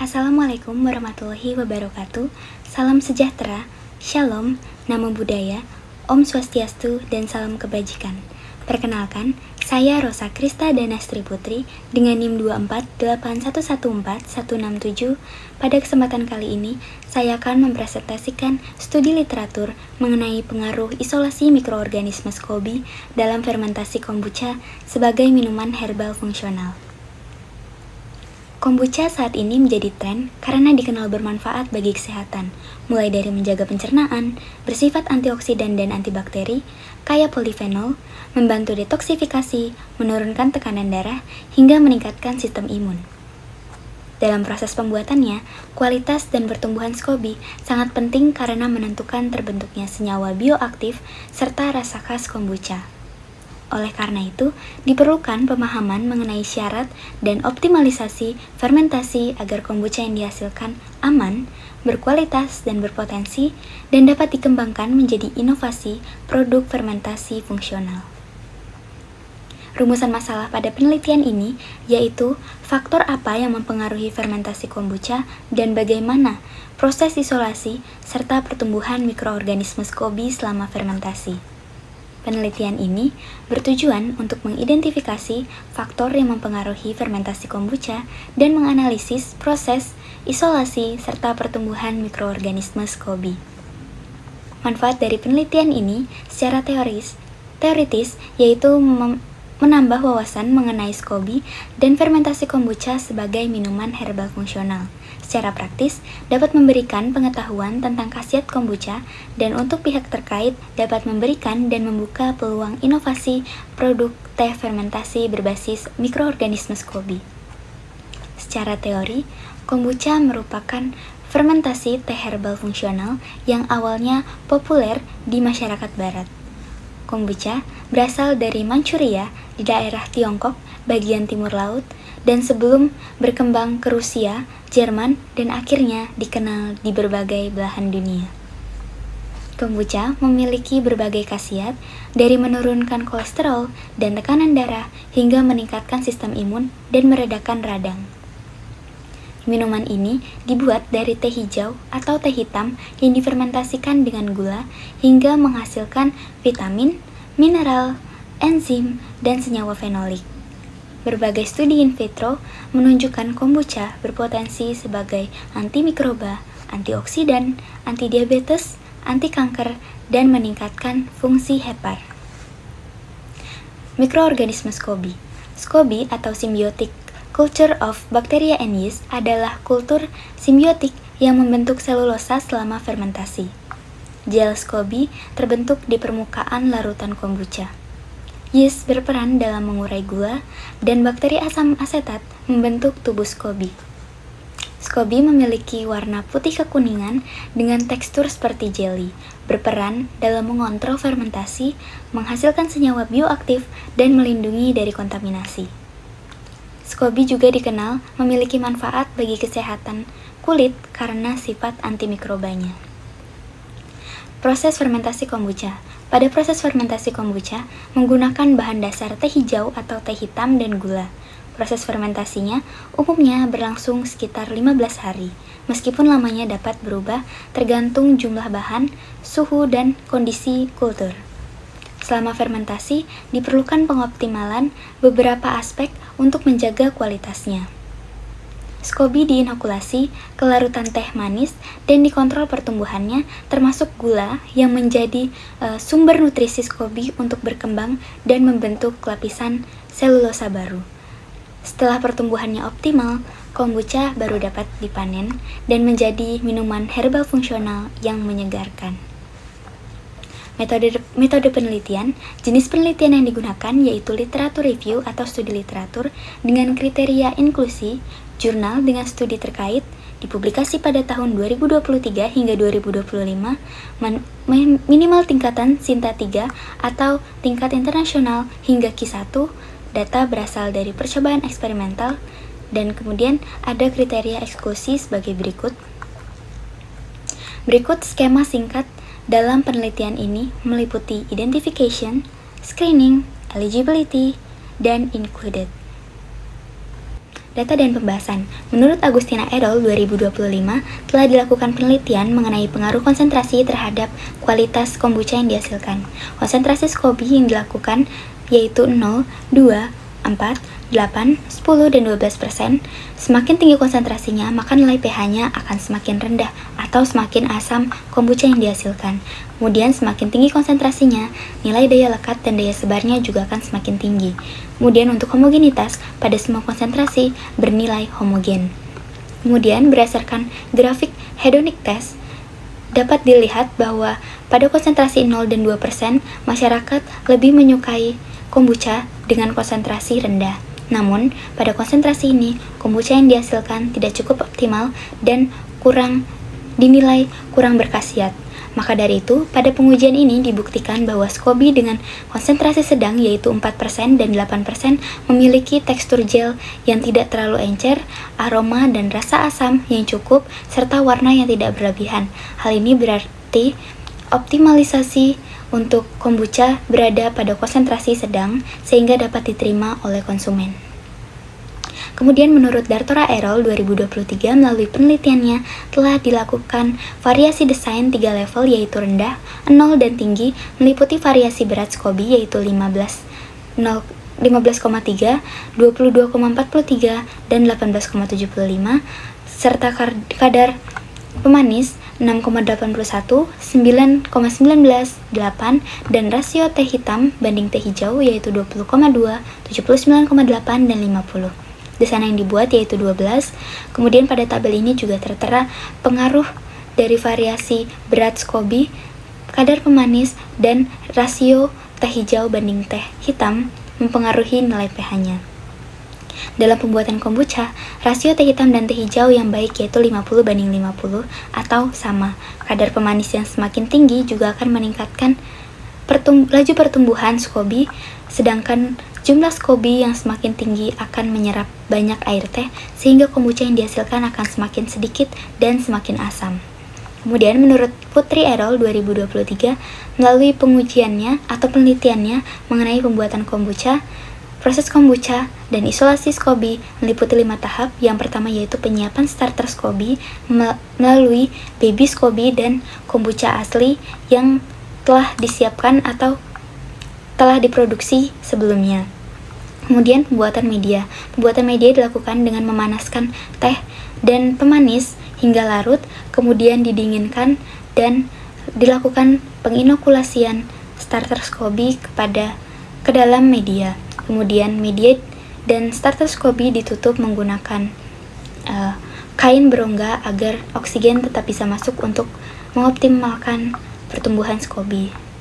Assalamualaikum warahmatullahi wabarakatuh. Salam sejahtera, shalom, namo buddhaya, om swastiastu, dan salam kebajikan. Perkenalkan, saya Rosa Krista Danastri Putri dengan NIM 2481114-167. Pada kesempatan kali ini, saya akan mempresentasikan studi literatur mengenai pengaruh isolasi mikroorganisme SCOBY dalam fermentasi kombucha sebagai minuman herbal fungsional. Kombucha saat ini menjadi tren karena dikenal bermanfaat bagi kesehatan, mulai dari menjaga pencernaan, bersifat antioksidan dan antibakteri, kaya polifenol, membantu detoksifikasi, menurunkan tekanan darah, hingga meningkatkan sistem imun. Dalam proses pembuatannya, kualitas dan pertumbuhan SCOBY sangat penting karena menentukan terbentuknya senyawa bioaktif serta rasa khas kombucha. Oleh karena itu, diperlukan pemahaman mengenai syarat dan optimalisasi fermentasi agar kombucha yang dihasilkan aman, berkualitas, dan berpotensi, dan dapat dikembangkan menjadi inovasi produk fermentasi fungsional. Rumusan masalah pada penelitian ini yaitu faktor apa yang mempengaruhi fermentasi kombucha dan bagaimana proses isolasi serta pertumbuhan mikroorganisme SCOBY selama fermentasi. Penelitian ini bertujuan untuk mengidentifikasi faktor yang mempengaruhi fermentasi kombucha dan menganalisis proses isolasi serta pertumbuhan mikroorganisme SCOBY. Manfaat dari penelitian ini secara teoritis yaitu menambah wawasan mengenai SCOBY dan fermentasi kombucha sebagai minuman herbal fungsional. Secara praktis, dapat memberikan pengetahuan tentang khasiat kombucha dan untuk pihak terkait dapat memberikan dan membuka peluang inovasi produk teh fermentasi berbasis mikroorganisme SCOBY. Secara teori, kombucha merupakan fermentasi teh herbal fungsional yang awalnya populer di masyarakat barat. Kombucha berasal dari Manchuria di daerah Tiongkok bagian timur laut dan sebelum berkembang ke Rusia, Jerman, dan akhirnya dikenal di berbagai belahan dunia. Kombucha memiliki berbagai khasiat dari menurunkan kolesterol dan tekanan darah hingga meningkatkan sistem imun dan meredakan radang. Minuman ini dibuat dari teh hijau atau teh hitam yang difermentasikan dengan gula hingga menghasilkan vitamin, mineral, enzim, dan senyawa fenolik. Berbagai studi in vitro menunjukkan kombucha berpotensi sebagai antimikroba, antioksidan, antidiabetes, anti kanker, dan meningkatkan fungsi hepar. Mikroorganisme SCOBY. SCOBY atau Symbiotic Culture of Bacteria and Yeast adalah kultur simbiotik yang membentuk selulosa selama fermentasi. Gel SCOBY terbentuk di permukaan larutan kombucha. Yeast berperan dalam mengurai gula, dan bakteri asam asetat membentuk tubuh SCOBY. SCOBY memiliki warna putih kekuningan dengan tekstur seperti jelly, berperan dalam mengontrol fermentasi, menghasilkan senyawa bioaktif, dan melindungi dari kontaminasi. SCOBY juga dikenal memiliki manfaat bagi kesehatan kulit karena sifat antimikrobanya. Proses fermentasi kombucha. Pada proses fermentasi kombucha menggunakan bahan dasar teh hijau atau teh hitam dan gula. Proses fermentasinya umumnya berlangsung sekitar 15 hari, meskipun lamanya dapat berubah tergantung jumlah bahan, suhu, dan kondisi kultur. Selama fermentasi, diperlukan pengoptimalan beberapa aspek untuk menjaga kualitasnya. SCOBY diinokulasi ke larutan teh manis dan dikontrol pertumbuhannya termasuk gula yang menjadi sumber nutrisi SCOBY untuk berkembang dan membentuk lapisan selulosa baru. Setelah pertumbuhannya optimal, kombucha baru dapat dipanen dan menjadi minuman herbal fungsional yang menyegarkan. Metode penelitian. Jenis penelitian yang digunakan yaitu literatur review atau studi literatur dengan kriteria inklusi, jurnal dengan studi terkait, dipublikasi pada tahun 2023 hingga 2025, minimal tingkatan SINTA 3 atau tingkat internasional hingga Q1, data berasal dari percobaan eksperimental, dan kemudian ada kriteria eksklusi sebagai berikut. Berikut skema singkat dalam penelitian ini meliputi identification, screening, eligibility, dan included. Data dan pembahasan. Menurut Agustina et al. 2025, telah dilakukan penelitian mengenai pengaruh konsentrasi terhadap kualitas kombucha yang dihasilkan. Konsentrasi SCOBY yang dilakukan yaitu 0, 2, 4, 8, 10, dan 12%. Semakin tinggi konsentrasinya, maka nilai pH-nya akan semakin rendah atau semakin asam kombucha yang dihasilkan. Kemudian semakin tinggi konsentrasinya, nilai daya lekat dan daya sebarnya juga akan semakin tinggi. Kemudian untuk homogenitas, pada semua konsentrasi bernilai homogen. Kemudian berdasarkan grafik hedonic test, dapat dilihat bahwa pada konsentrasi 0 dan 2%, masyarakat lebih menyukai kombucha dengan konsentrasi rendah. Namun, pada konsentrasi ini, kombucha yang dihasilkan tidak cukup optimal dan dinilai kurang berkhasiat. Maka dari itu, pada pengujian ini dibuktikan bahwa SCOBY dengan konsentrasi sedang yaitu 4% dan 8% memiliki tekstur gel yang tidak terlalu encer, aroma dan rasa asam yang cukup, serta warna yang tidak berlebihan. Hal ini berarti optimalisasi untuk kombucha berada pada konsentrasi sedang sehingga dapat diterima oleh konsumen. Kemudian menurut Dartora et al. 2023 melalui penelitiannya telah dilakukan variasi desain 3 level yaitu rendah, 0 dan tinggi meliputi variasi berat SCOBY yaitu 15,3, 22,43 dan 18,75 serta kadar pemanis 6,81, 9,19, 8 dan rasio teh hitam banding teh hijau yaitu 20,2, 79,8 dan 50. Desain yang dibuat yaitu 12. Kemudian pada tabel ini juga tertera pengaruh dari variasi berat SCOBY, kadar pemanis, dan rasio teh hijau banding teh hitam mempengaruhi nilai pH-nya. Dalam pembuatan kombucha, rasio teh hitam dan teh hijau yang baik yaitu 50 banding 50 atau sama. Kadar pemanis yang semakin tinggi juga akan meningkatkan laju pertumbuhan SCOBY, sedangkan jumlah SCOBY yang semakin tinggi akan menyerap banyak air teh sehingga kombucha yang dihasilkan akan semakin sedikit dan semakin asam. Kemudian menurut Putri et al. 2023 melalui pengujiannya atau penelitiannya mengenai pembuatan kombucha, proses kombucha dan isolasi SCOBY meliputi 5 tahap. Yang pertama yaitu penyiapan starter SCOBY melalui baby SCOBY dan kombucha asli yang telah disiapkan atau telah diproduksi sebelumnya. Kemudian pembuatan media. Pembuatan media dilakukan dengan memanaskan teh dan pemanis hingga larut, kemudian didinginkan dan dilakukan penginokulasian starter SCOBY ke dalam media. Kemudian media dan starter SCOBY ditutup menggunakan kain berongga agar oksigen tetap bisa masuk untuk mengoptimalkan pertumbuhan SCOBY.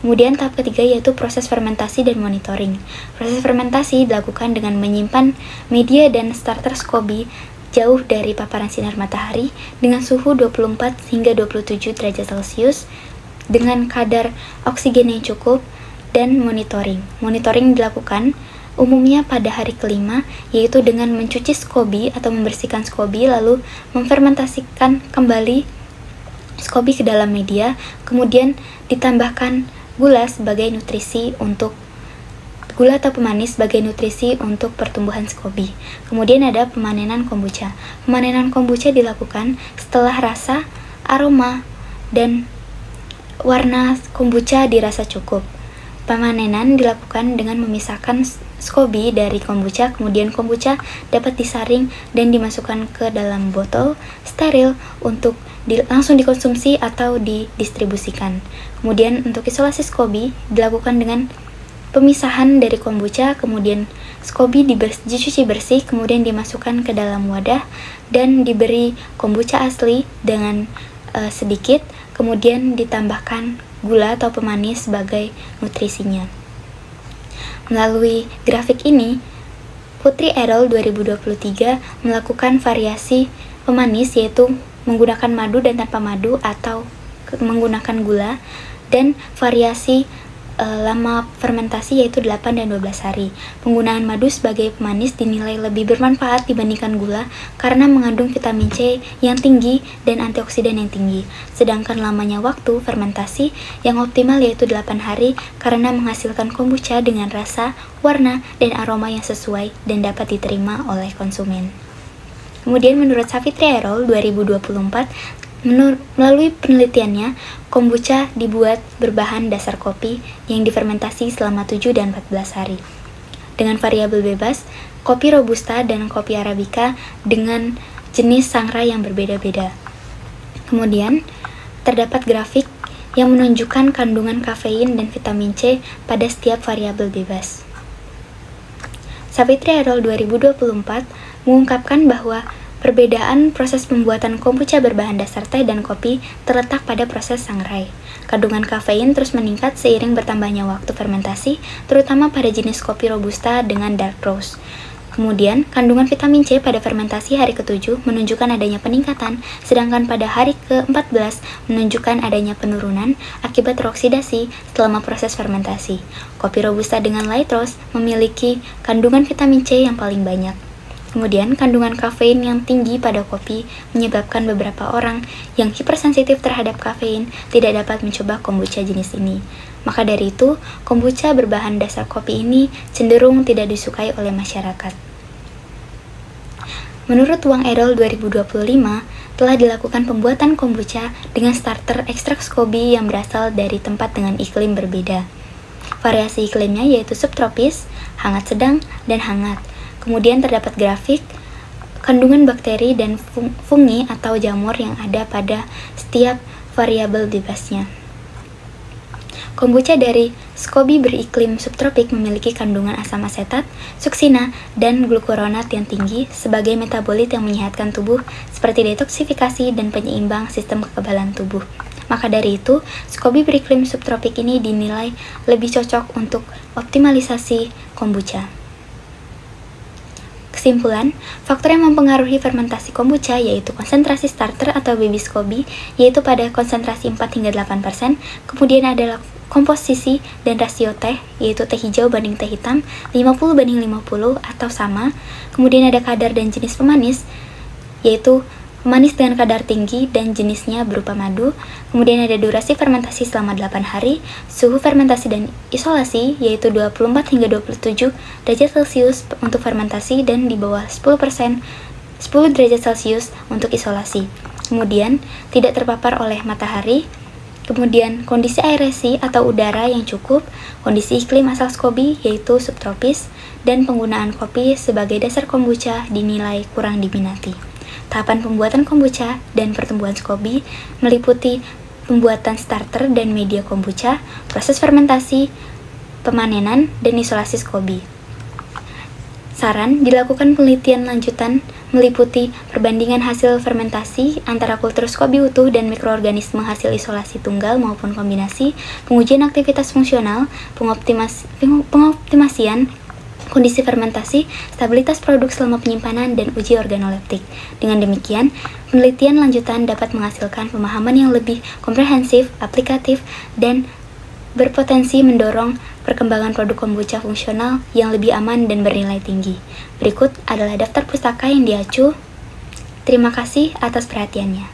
Kemudian tahap ketiga yaitu proses fermentasi dan monitoring. Proses fermentasi dilakukan dengan menyimpan media dan starter SCOBY jauh dari paparan sinar matahari dengan suhu 24 hingga 27 derajat Celcius dengan kadar oksigen yang cukup, dan monitoring. Monitoring dilakukan umumnya pada hari kelima, yaitu dengan mencuci SCOBY atau membersihkan SCOBY lalu memfermentasikan kembali SCOBY ke dalam media, kemudian ditambahkan gula atau pemanis sebagai nutrisi untuk pertumbuhan SCOBY. Kemudian ada pemanenan kombucha. Pemanenan kombucha dilakukan setelah rasa, aroma, dan warna kombucha dirasa cukup. Pemanenan dilakukan dengan memisahkan SCOBY dari kombucha, kemudian kombucha dapat disaring dan dimasukkan ke dalam botol steril untuk langsung dikonsumsi atau didistribusikan. Kemudian untuk isolasi SCOBY dilakukan dengan pemisahan dari kombucha, kemudian SCOBY dicuci bersih, kemudian dimasukkan ke dalam wadah dan diberi kombucha asli dengan sedikit, kemudian ditambahkan gula atau pemanis sebagai nutrisinya. Melalui grafik ini, Putri et al. 2023 melakukan variasi pemanis yaitu menggunakan madu dan tanpa madu atau menggunakan gula, dan variasi lama fermentasi yaitu 8 dan 12 hari. Penggunaan madu sebagai pemanis dinilai lebih bermanfaat dibandingkan gula karena mengandung vitamin C yang tinggi dan antioksidan yang tinggi. Sedangkan lamanya waktu fermentasi yang optimal yaitu 8 hari karena menghasilkan kombucha dengan rasa, warna, dan aroma yang sesuai dan dapat diterima oleh konsumen. Kemudian menurut Savitri Errol 2024, melalui penelitiannya, kombucha dibuat berbahan dasar kopi yang difermentasi selama 7 dan 14 hari. Dengan variabel bebas, kopi robusta dan kopi arabica dengan jenis sangrai yang berbeda-beda. Kemudian, terdapat grafik yang menunjukkan kandungan kafein dan vitamin C pada setiap variabel bebas. Savitri Errol 2024 mengungkapkan bahwa perbedaan proses pembuatan kombucha berbahan dasar teh dan kopi terletak pada proses sangrai. Kandungan kafein terus meningkat seiring bertambahnya waktu fermentasi, terutama pada jenis kopi robusta dengan dark roast. Kemudian, kandungan vitamin C pada fermentasi hari ke-7 menunjukkan adanya peningkatan, sedangkan pada hari ke-14 menunjukkan adanya penurunan akibat teroksidasi selama proses fermentasi. Kopi robusta dengan light roast memiliki kandungan vitamin C yang paling banyak. Kemudian, kandungan kafein yang tinggi pada kopi menyebabkan beberapa orang yang hipersensitif terhadap kafein tidak dapat mencoba kombucha jenis ini. Maka dari itu, kombucha berbahan dasar kopi ini cenderung tidak disukai oleh masyarakat. Menurut Wang Errol 2025, telah dilakukan pembuatan kombucha dengan starter ekstrak SCOBY yang berasal dari tempat dengan iklim berbeda. Variasi iklimnya yaitu subtropis, hangat sedang, dan hangat. Kemudian terdapat grafik kandungan bakteri dan fungi atau jamur yang ada pada setiap variabel bebasnya. Kombucha dari SCOBY beriklim subtropik memiliki kandungan asam asetat, suksina, dan glukuronat yang tinggi sebagai metabolit yang menyehatkan tubuh seperti detoksifikasi dan penyeimbang sistem kekebalan tubuh. Maka dari itu, SCOBY beriklim subtropik ini dinilai lebih cocok untuk optimalisasi kombucha. Kesimpulan, faktor yang mempengaruhi fermentasi kombucha yaitu konsentrasi starter atau baby SCOBY yaitu pada konsentrasi 4 hingga 8%, kemudian adalah komposisi dan rasio teh yaitu teh hijau banding teh hitam 50/50 atau sama, kemudian ada kadar dan jenis pemanis yaitu pemanis dengan kadar tinggi dan jenisnya berupa madu, kemudian ada durasi fermentasi selama 8 hari, suhu fermentasi dan isolasi yaitu 24 hingga 27 derajat Celcius untuk fermentasi dan di bawah 10% 10 derajat Celcius untuk isolasi. Kemudian tidak terpapar oleh matahari, kemudian kondisi aerasi atau udara yang cukup, kondisi iklim asal SCOBY yaitu subtropis, dan penggunaan kopi sebagai dasar kombucha dinilai kurang diminati. Tahapan pembuatan kombucha dan pertumbuhan SCOBY meliputi pembuatan starter dan media kombucha, proses fermentasi, pemanenan, dan isolasi SCOBY. Saran, dilakukan penelitian lanjutan meliputi perbandingan hasil fermentasi antara kultur SCOBY utuh dan mikroorganisme hasil isolasi tunggal maupun kombinasi, pengujian aktivitas fungsional, pengoptimasian kondisi fermentasi, stabilitas produk selama penyimpanan, dan uji organoleptik. Dengan demikian, penelitian lanjutan dapat menghasilkan pemahaman yang lebih komprehensif, aplikatif, dan berpotensi mendorong perkembangan produk kombucha fungsional yang lebih aman dan bernilai tinggi. Berikut adalah daftar pustaka yang diacu. Terima kasih atas perhatiannya.